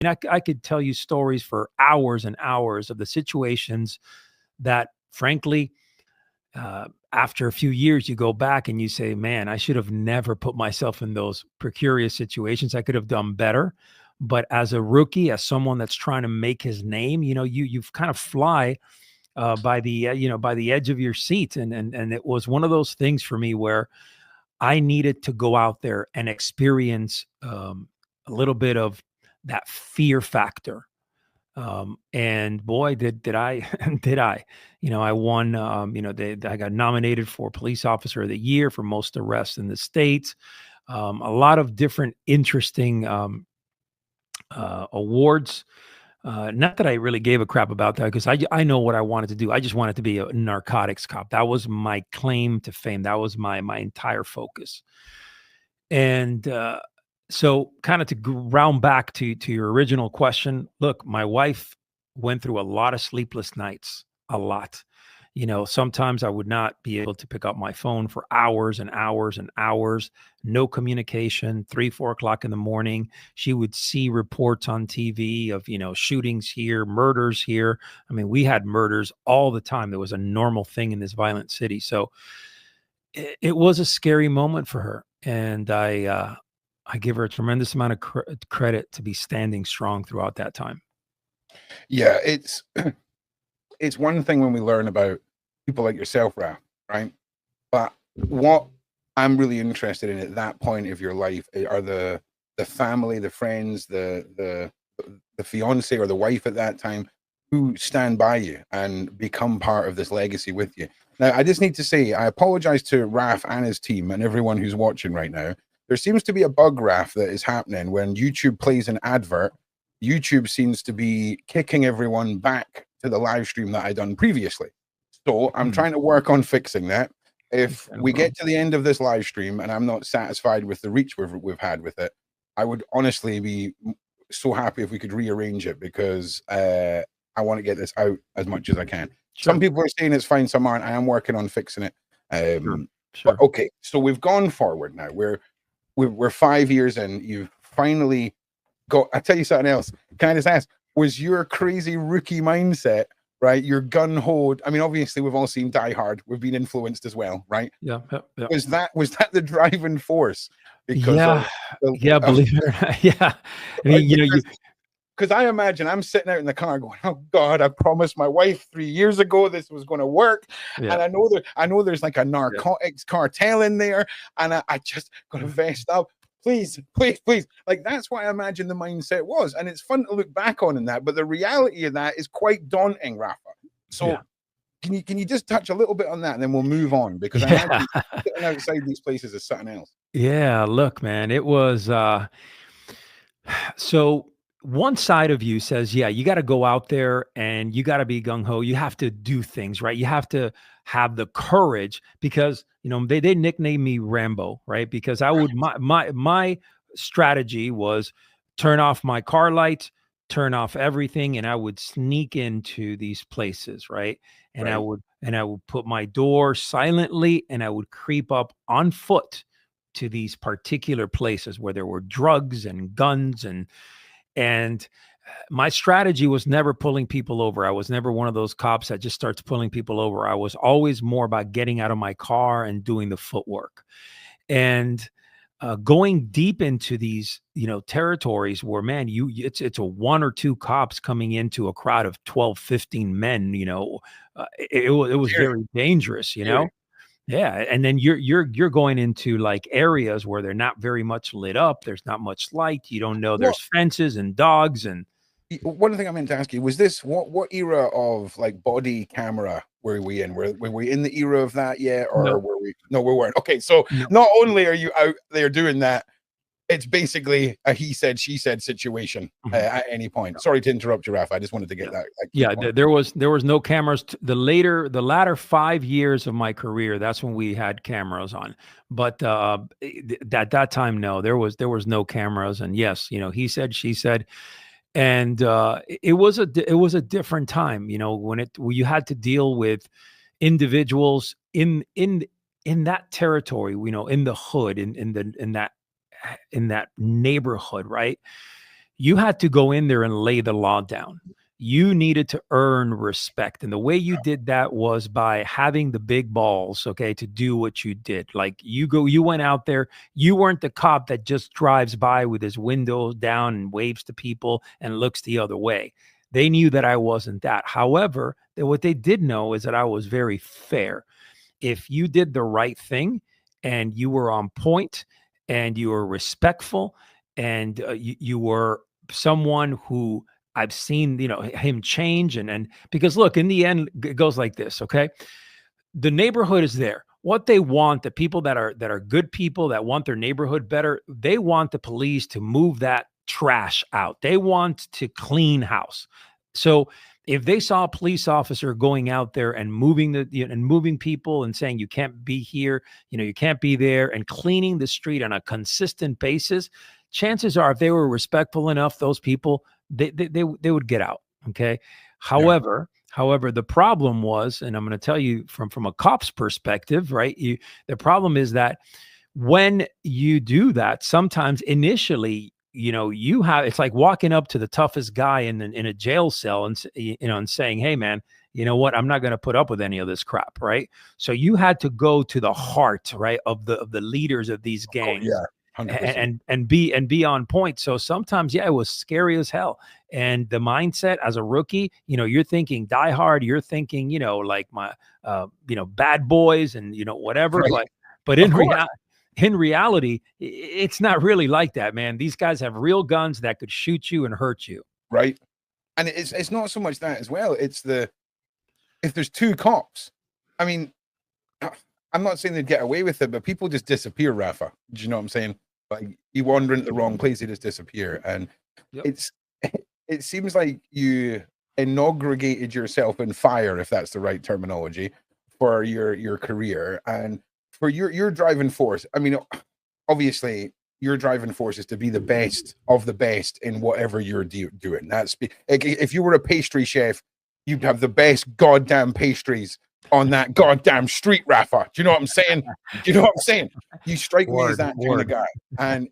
And I could tell you stories for hours and hours of the situations that, frankly, after a few years, you go back and you say, man, I should have never put myself in those precarious situations. I could have done better. But as a rookie, as someone that's trying to make his name, you've kind of fly by the by the edge of your seat, and it was one of those things for me where I needed to go out there and experience a little bit of that fear factor. And boy, did I, did I, I won, I got nominated for Police Officer of the Year for most arrests in the States. A lot of different interesting awards. Not that I really gave a crap about that, because I know what I wanted to do. I just wanted to be a narcotics cop. That was my claim to fame. That was my entire focus. And so kind of to round back to your original question, look, my wife went through a lot of sleepless nights, a lot. Sometimes I would not be able to pick up my phone for hours and hours and hours, no communication, 3, 4 o'clock in the morning. She would see reports on TV of, shootings here, murders here. I mean, we had murders all the time. There was a normal thing in this violent city. So it was a scary moment for her. And I give her a tremendous amount of credit to be standing strong throughout that time. Yeah, it's one thing when we learn about people like yourself, Raf, right? But what I'm really interested in at that point of your life are the family, the friends, the fiance or the wife at that time who stand by you and become part of this legacy with you. Now, I just need to say, I apologize to Raf and his team and everyone who's watching right now. There seems to be a bug, Raf, that is happening when YouTube plays an advert. YouTube seems to be kicking everyone back to the live stream that I done previously. So I'm trying to work on fixing that. If we get to the end of this live stream and I'm not satisfied with the reach we've had with it, I would honestly be so happy if we could rearrange it, because I want to get this out as much as I can. Sure. Some people are saying it's fine, some aren't. I am working on fixing it. Sure. But okay, so we've gone forward now. We're 5 years in. You've finally got. I tell you something else. Can I just ask? Was your crazy rookie mindset, right? Your gun ho. I mean, obviously, we've all seen Die Hard. We've been influenced as well, right? Yeah. Was that the driving force? Because believe it or not, yeah. I mean, because I imagine I'm sitting out in the car going, "Oh God, I promised my wife 3 years ago this was going to work," and I know there's like a narcotics cartel in there, and I just got to vest up. Please. Like, that's what I imagine the mindset was. And it's fun to look back on in that, but the reality of that is quite daunting, Rafa. So can you just touch a little bit on that, and then we'll move on, because I imagine sitting outside these places is something else. Yeah, look, man, it was so one side of you says, yeah, you got to go out there and you got to be gung-ho. You have to do things, right? You have to have the courage, because they nicknamed me Rambo, right? Because I would my strategy was turn off my car lights, turn off everything, and I would sneak into these places, right? And I would put my door silently, and I would creep up on foot to these particular places where there were drugs and guns, and my strategy was never pulling people over. I was never one of those cops that just starts pulling people over. I was always more about getting out of my car and doing the footwork, and going deep into these, territories where, man, it's a 1 or 2 cops coming into a crowd of 12, 15 men. It was very dangerous, Yeah, and then you're going into like areas where they're not very much lit up. There's not much light. You don't know there's fences and dogs. And one thing I meant to ask you was this: what era of like body camera were we in? Were we in the era of that yet, or were we? No, we weren't. Okay, so not only are you out there doing that, it's basically a he said, she said situation at any point. Sorry to interrupt you, Raf. I just wanted to get that. There was no cameras. The latter 5 years of my career, that's when we had cameras on. But at that time, no, there was no cameras. And yes, he said, she said, and it was a different time. When you had to deal with individuals in that territory. In the hood, in that neighborhood, right? You had to go in there and lay the law down. You needed to earn respect. And the way you did that was by having the big balls, okay, to do what you did. Like you went out there, you weren't the cop that just drives by with his windows down and waves to people and looks the other way. They knew that I wasn't that. However, what they did know is that I was very fair. If you did the right thing and you were on point and you were respectful and you were someone who I've seen, him change and because look, in the end, it goes like this, okay? The neighborhood is there. What they want, the people that are good people that want their neighborhood better, they want the police to move that trash out. They want to clean house. So if they saw a police officer going out there and moving and moving people and saying you can't be here, you can't be there, and cleaning the street on a consistent basis, chances are if they were respectful enough, those people they would get out. Okay. However, the problem was, and I'm going to tell you from a cop's perspective, right? The problem is that when you do that, sometimes initially, it's like walking up to the toughest guy in a jail cell and and saying, "Hey, man, you know what? I'm not going to put up with any of this crap," right? So you had to go to the heart, right, of the leaders of these gangs. Oh, yeah. 100%. And be on point. So sometimes, yeah, it was scary as hell. And the mindset as a rookie, you're thinking Die Hard, you're thinking, like my, Bad Boys and whatever. Right. But in reality, it's not really like that, man. These guys have real guns that could shoot you and hurt you. Right. And it's not so much that as well. It's if there's two cops, I mean, I'm not saying they'd get away with it, but people just disappear, Rafa. Do you know what I'm saying? Like, you wander into the wrong place, they just disappear. And it seems like you inaugurated yourself in fire, if that's the right terminology, for your career and for your driving force. I mean, obviously, your driving force is to be the best of the best in whatever you're doing. That's if you were a pastry chef, you'd have the best goddamn pastries on that goddamn street, Rafa. Do you know what I'm saying? Do you know what I'm saying? You strike me as that kind of guy. And,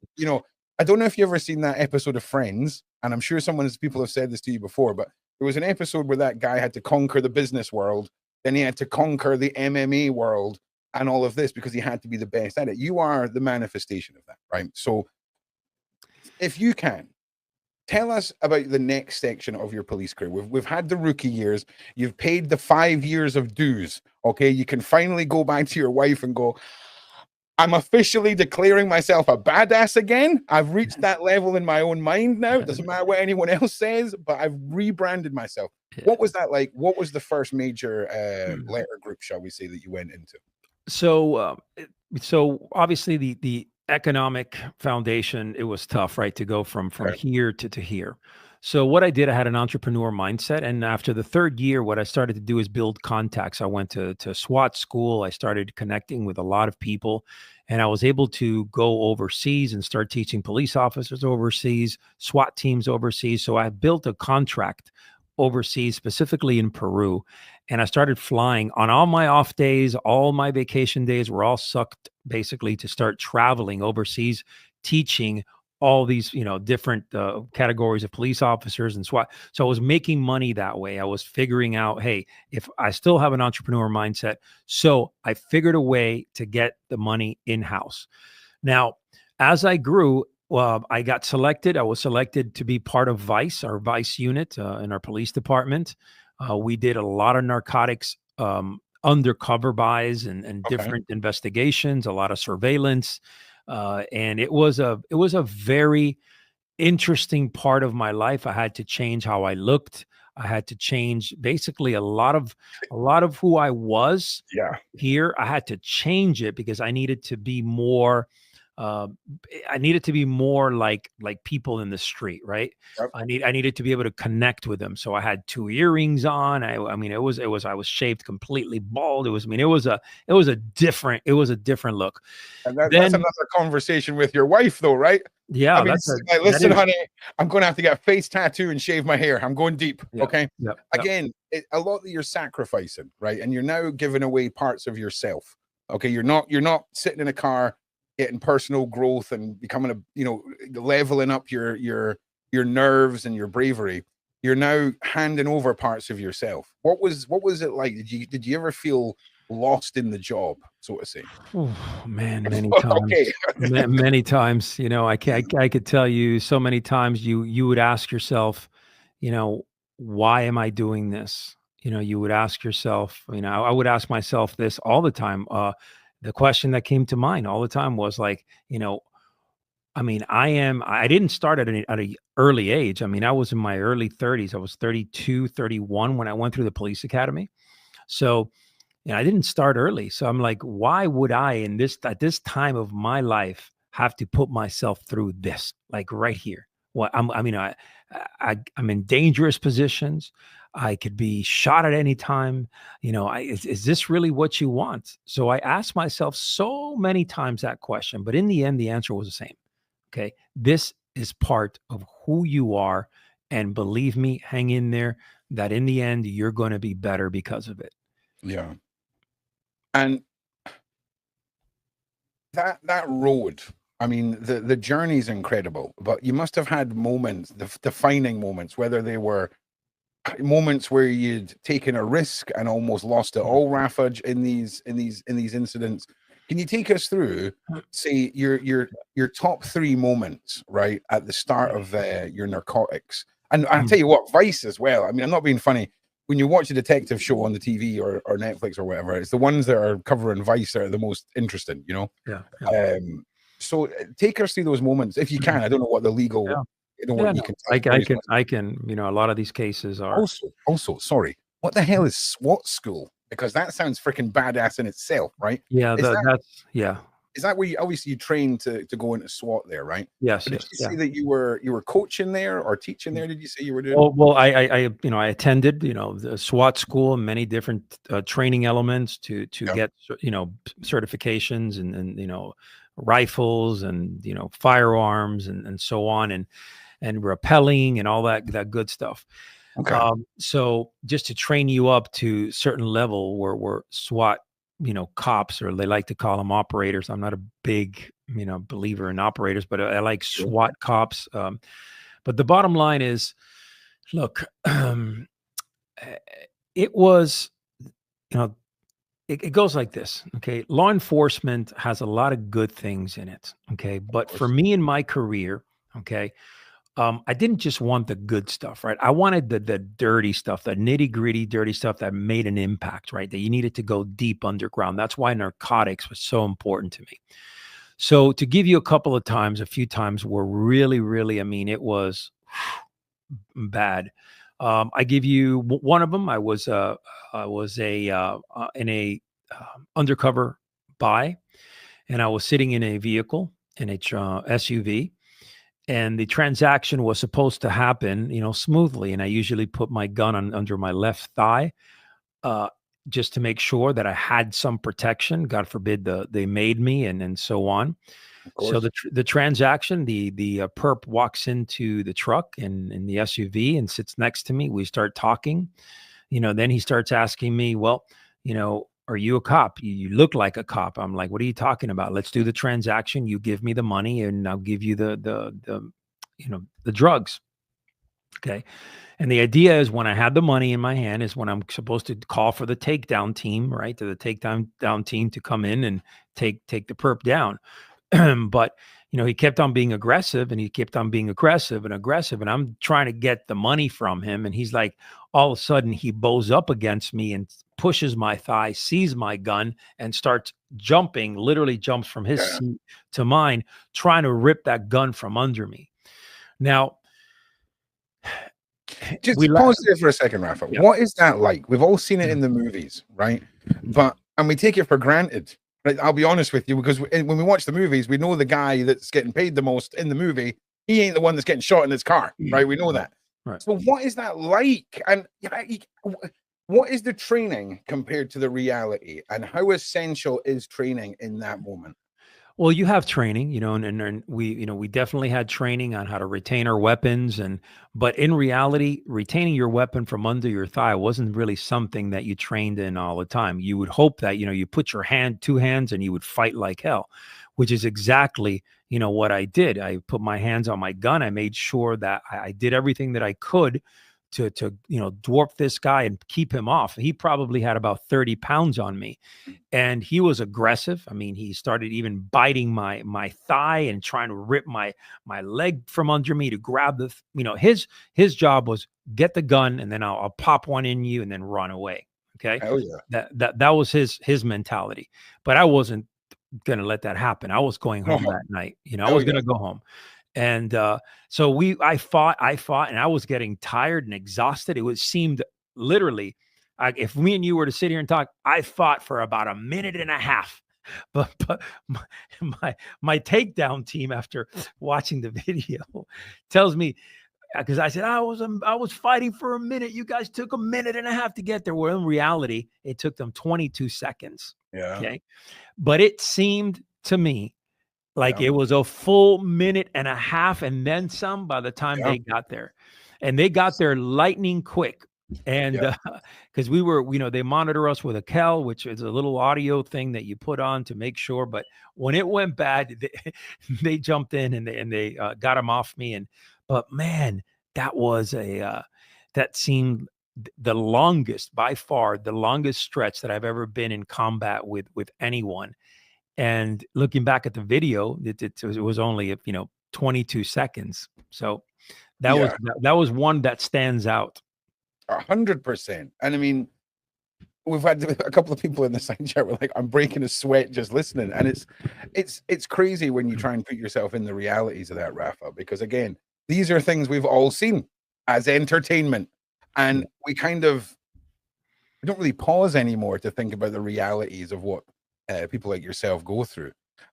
I don't know if you ever seen that episode of Friends, and I'm sure people have said this to you before, but there was an episode where that guy had to conquer the business world, then he had to conquer the MMA world and all of this because he had to be the best at it. You are the manifestation of that, right? So if you can, tell us about the next section of your police career. We've had the rookie years. You've paid the 5 years of dues. Okay, you can finally go back to your wife and go, I'm officially declaring myself a badass again. I've reached that level in my own mind now. It doesn't matter what anyone else says, but I've rebranded myself. Yeah. What was that like? What was the first major letter group, shall we say, that you went into? So obviously the economic foundation, it was tough, right, to go from here to here. So what I did, I had an entrepreneur mindset. And after the third year, what I started to do is build contacts. I went to SWAT school. I started connecting with a lot of people, and I was able to go overseas and start teaching police officers overseas, SWAT teams overseas. So I built a contract overseas, specifically in Peru. And I started flying on all my off days. All my vacation days were all sucked basically to start traveling overseas, teaching all these, different categories of police officers and SWAT. So I was making money that way. I was figuring out, hey, if I still have an entrepreneur mindset. So I figured a way to get the money in-house. Now, as I grew, I got selected. I was selected to be part of VICE, our VICE unit in our police department. We did a lot of narcotics undercover buys and different investigations, a lot of surveillance. And it was a very interesting part of my life. I had to change how I looked. I had to change basically a lot of who I was here. I had to change it because I needed to be more like people in the street, right? Yep. I needed to be able to connect with them. So I had 2 earrings on. I was shaved completely bald. It was a different look. And that's another conversation with your wife, though, right? Yeah. I mean, listen, honey, I'm going to have to get a face tattoo and shave my hair. I'm going deep. Yeah, okay. Yep, Again, a lot that you're sacrificing, right? And you're now giving away parts of yourself. Okay. You're not sitting in a car getting personal growth and becoming leveling up your your nerves and your bravery, you're now handing over parts of yourself. What was it like? Did you ever feel lost in the job, so to say? Oh, man, many Okay. times, many times. I could tell you so many times. You would ask yourself, why am I doing this? You would ask yourself. I would ask myself this all the time. The question that came to mind all the time was like, I mean, I didn't start at a early age. I mean, I was in my early 30s. I was 32, 31 when I went through the police academy. So, I didn't start early. So I'm like, why would I at this time of my life have to put myself through this? Like right here. Well, I'm in dangerous positions. I could be shot at any time. Is this really what you want? So I asked myself so many times that question, but in the end, the answer was the same. Okay. This is part of who you are. And believe me, hang in there, that in the end, you're going to be better because of it. Yeah. And that road, I mean, the journey is incredible, but you must have had moments, the defining moments, whether they were moments where you'd taken a risk and almost lost it all, Rafa, in these incidents. Can you take us through, say, your top three moments, right, at the start of your narcotics? And I'll tell you what, Vice as well. I mean, I'm not being funny. When you watch a detective show on the TV or Netflix or whatever, it's the ones that are covering Vice that are the most interesting, Yeah. So take us through those moments if you can. I don't know what the legal, Yeah. I don't know Yeah, what you no, can I tell. can, a lot of these cases are. Also, sorry, what the hell is SWAT school? Because that sounds freaking badass in itself, right? Yeah, Is yeah. that where you obviously you trained to go into SWAT there, right? Yes, But did yes, you yeah. say that you were coaching there or teaching there? Did you say you were doing? Well, I attended, the SWAT school, and many different training elements to Yeah, get, certifications and rifles and firearms and so on and rappelling and all that good stuff. okay, So just to train you up to certain level where SWAT, cops, or they like to call them operators. I'm not a big, believer in operators, but I like sure, SWAT cops. But the bottom line is, look, eh, it was, you know, it goes like this. Okay. Law enforcement has a lot of good things in it. Okay. of But for course, me in my career, okay, I didn't just want the good stuff, right? I wanted the dirty stuff, the nitty gritty, dirty stuff that made an impact, right? That you needed to go deep underground. That's why narcotics was so important to me. So to give you a few times were really, really, I mean, it was bad. I give you one of them. I was in a undercover buy, and I was sitting in a vehicle in a SUV, and the transaction was supposed to happen, smoothly. And I usually put my gun under my left thigh, uh, just to make sure that I had some protection. God forbid they made me, and so on. of So course. the transaction, the perp walks into the truck and in the SUV and sits next to me. We start talking. Then he starts asking me, well, are you a cop? You look like a cop. I'm like, what are you talking about? Let's do the transaction. You give me the money, and I'll give you the drugs. Okay. And the idea is, when I had the money in my hand, is when I'm supposed to call for the takedown team, right? To the takedown down team to come in and take the perp down. But he kept on being aggressive, and he kept on being aggressive and aggressive, and I'm trying to get the money from him, and he's like, all of a sudden he bows up against me and pushes my thigh, sees my gun, and starts jumping, literally jumps from his Yeah. seat to mine, trying to rip that gun from under me. Now, we Just la- pause there for a second, Rafa. yeah. What is that like? We've all seen it in the movies, right? And we take it for granted. Right? I'll be honest with you, because when we watch the movies, we know the guy that's getting paid the most in the movie. He ain't the one that's getting shot in his car, right? We know Right, that. right. So what is that like? And what is the training compared to the reality? And how essential is training in that moment? Well, you have training, and we, we definitely had training on how to retain our weapons, but in reality, retaining your weapon from under your thigh wasn't really something that you trained in all the time. You would hope that, you put your two hands, and you would fight like hell, which is exactly, what I did. I put my hands on my gun. I made sure that I did everything that I could to dwarf this guy and keep him off. He probably had about 30 pounds on me, and he was aggressive. I mean, he started even biting my thigh and trying to rip my leg from under me to grab his job was get the gun, and then I'll pop one in you and then run away. Okay. Hell yeah. That was his mentality. But I wasn't gonna let that happen. I was going home No, that night. I hell was yeah. gonna go home. And so I fought, and I was getting tired and exhausted. Seemed literally, if me and you were to sit here and talk, I fought for about a minute and a half. But my takedown team, after watching the video, tells me, because I said I was fighting for a minute. You guys took a minute and a half to get there. Well, in reality, it took them 22 seconds. Yeah. Okay, but it seemed to me like Yeah. it was a full minute and a half and then some by the time Yeah. they got there. And they got there lightning quick. And Yeah. because we were, they monitor us with a Kel, which is a little audio thing that you put on to make sure. But when it went bad, they jumped in and they got him off me. But man, that seemed the longest, by far, the longest stretch that I've ever been in combat with anyone. And looking back at the video, it was only 22 seconds. So that Yeah. was one that stands out. 100%. And I mean, we've had a couple of people in the side chat were like, I'm breaking a sweat just listening. And it's crazy when you try and put yourself in the realities of that, Rafa, because again, these are things we've all seen as entertainment. And we don't really pause anymore to think about the realities of what people like yourself go through.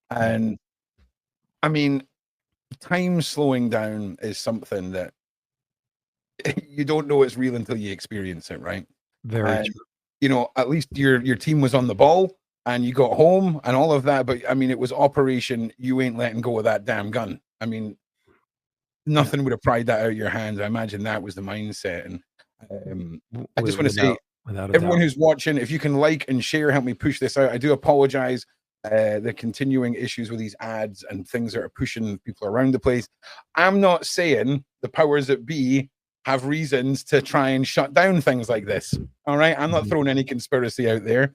And I mean, time slowing down is something that you don't know it's real until you experience it, right? Very true. At least your team was on the ball and you got home and all of that. But I mean, it was Operation You Ain't Letting Go of That Damn Gun. I mean, nothing would have pried that out of your hands. I imagine that was the mindset. And I just want to say, everyone who's watching, if you can like and share, help me push this out. I do apologize. The continuing issues with these ads and things that are pushing people around the place. I'm not saying the powers that be have reasons to try and shut down things like this. All right. I'm not throwing any conspiracy out there.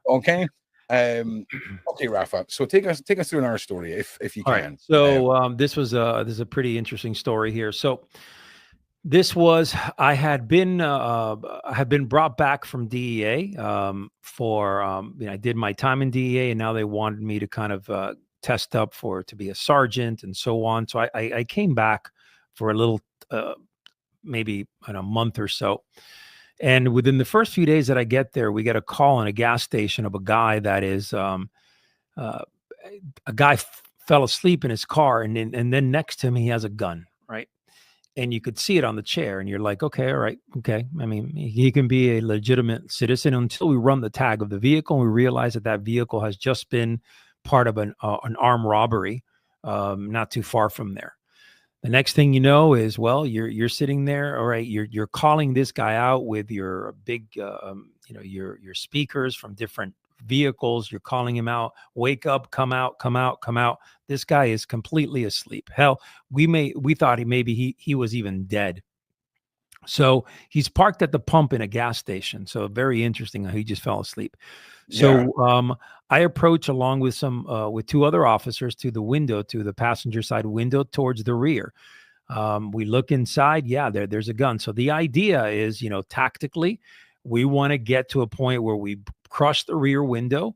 Okay. Okay, Rafa. So take us through our story if you can. Right. So this is a pretty interesting story here. So I had been brought back from DEA for I did my time in DEA, and now they wanted me to kind of test up to be a sergeant and so on. So I came back for a little maybe in a month or so. And within the first few days that I get there, we get a call in a gas station of a guy that is a guy fell asleep in his car, and then next to him he has a gun, right? And you could see it on the chair, and you're like, okay, all right, okay. I mean, he can be a legitimate citizen until we run the tag of the vehicle, and we realize that vehicle has just been part of an armed robbery, not too far from there. The next thing you know is, well, you're sitting there, all right. You're calling this guy out with your big, your speakers from different vehicles. You're calling him out. Wake up! Come out! Come out! Come out! This guy is completely asleep. Hell, we thought he was even dead. So he's parked at the pump in a gas station. So very interesting how he just fell asleep. So I approach along with with two other officers to the passenger side window towards the rear. We look inside. Yeah, there's a gun. So the idea is, tactically, we want to get to a point where we crush the rear window.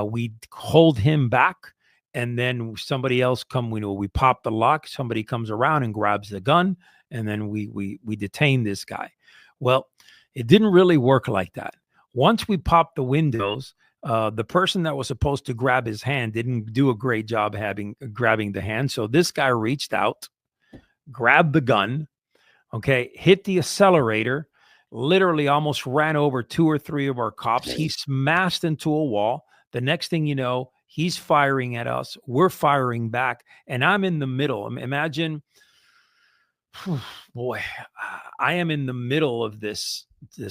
We hold him back, and then somebody else we pop the lock. Somebody comes around and grabs the gun, and then we detain this guy. Well, it didn't really work like that. Once we popped the windows, the person that was supposed to grab his hand didn't do a great job grabbing the hand. So this guy reached out, grabbed the gun, okay, hit the accelerator, literally almost ran over 2 or 3 of our cops. He smashed into a wall. The next thing you know, he's firing at us. We're firing back, and I'm in the middle. Imagine, boy, I am in the middle of this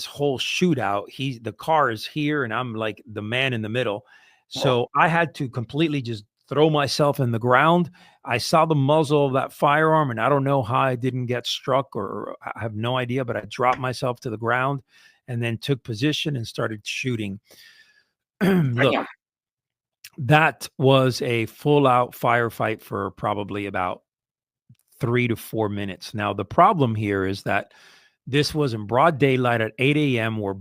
whole shootout. The car is here, and I'm like the man in the middle. So I had to completely just throw myself in the ground. I saw the muzzle of that firearm, and I don't know how I didn't get struck, or I have no idea, but I dropped myself to the ground and then took position and started shooting. Look, that was a full out firefight for probably about 3 to 4 minutes. Now, the problem here is that this was in broad daylight at 8 a.m. where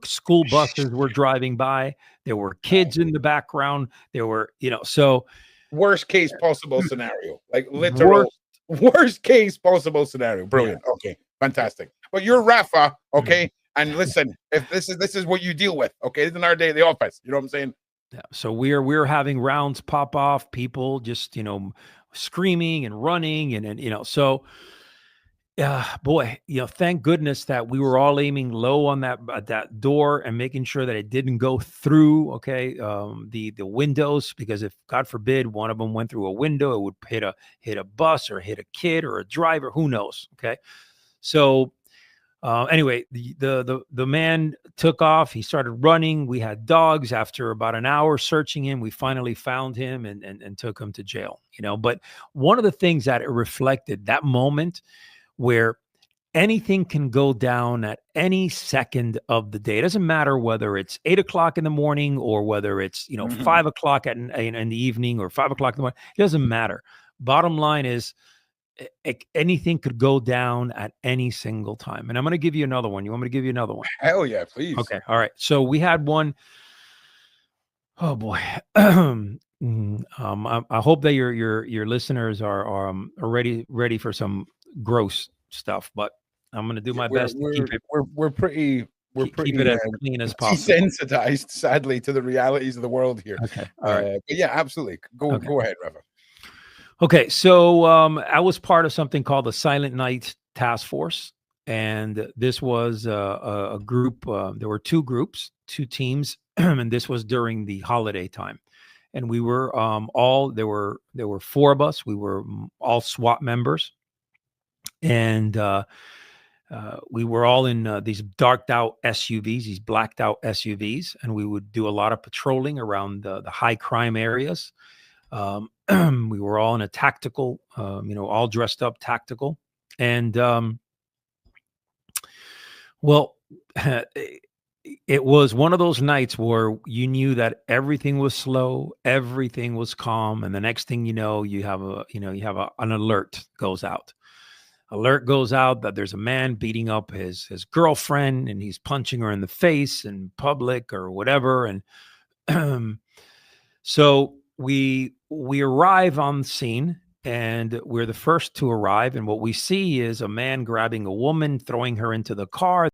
school buses were driving by. There were kids in the background. There were, so worst case possible scenario, like literal worst, worst case possible scenario. Brilliant. Yeah. Okay, fantastic. But you're RAFA, okay? And listen, if this is what you deal with, okay, this is our day at the office. You know what I'm saying? Yeah. So we're having rounds pop off, people just screaming and running, and so boy, thank goodness that we were all aiming low on that door and making sure that it didn't go through, okay, the windows, because if God forbid one of them went through a window, it would hit a bus or hit a kid or a driver, who knows, okay? So anyway, the man took off. He started running. We had dogs. After about an hour searching him, we finally found him and took him to jail. But one of the things that it reflected, that moment where anything can go down at any second of the day. It doesn't matter whether it's 8 o'clock in the morning or whether it's 5 o'clock in the evening or 5 o'clock in the morning. It doesn't matter. Bottom line is, anything could go down at any single time. And I'm going to give you another one. You want me to give you another one? Hell yeah, please. Okay. All right. So we had one. Oh boy. I hope that your listeners are ready for some gross stuff, but I'm going to do my best to keep it. We're pretty keep it as clean as possible. Desensitized, sadly, to the realities of the world here. Okay. All right. But yeah, absolutely. Go ahead, Rafa. Okay, so I was part of something called the Silent Night Task Force, and this was a group. There were two groups, two teams, and this was during the holiday time. And we were there were four of us. We were all SWAT members, and we were all in these darked out SUVs, these blacked out SUVs, and we would do a lot of patrolling around the high crime areas. We were all in a tactical, all dressed up tactical. And, well, it was one of those nights where you knew that everything was slow, everything was calm. And the next thing you know, you have an alert goes out. Alert goes out that there's a man beating up his girlfriend, and he's punching her in the face in public or whatever. And so we arrive on the scene, and we're the first to arrive. And what we see is a man grabbing a woman, throwing her into the car.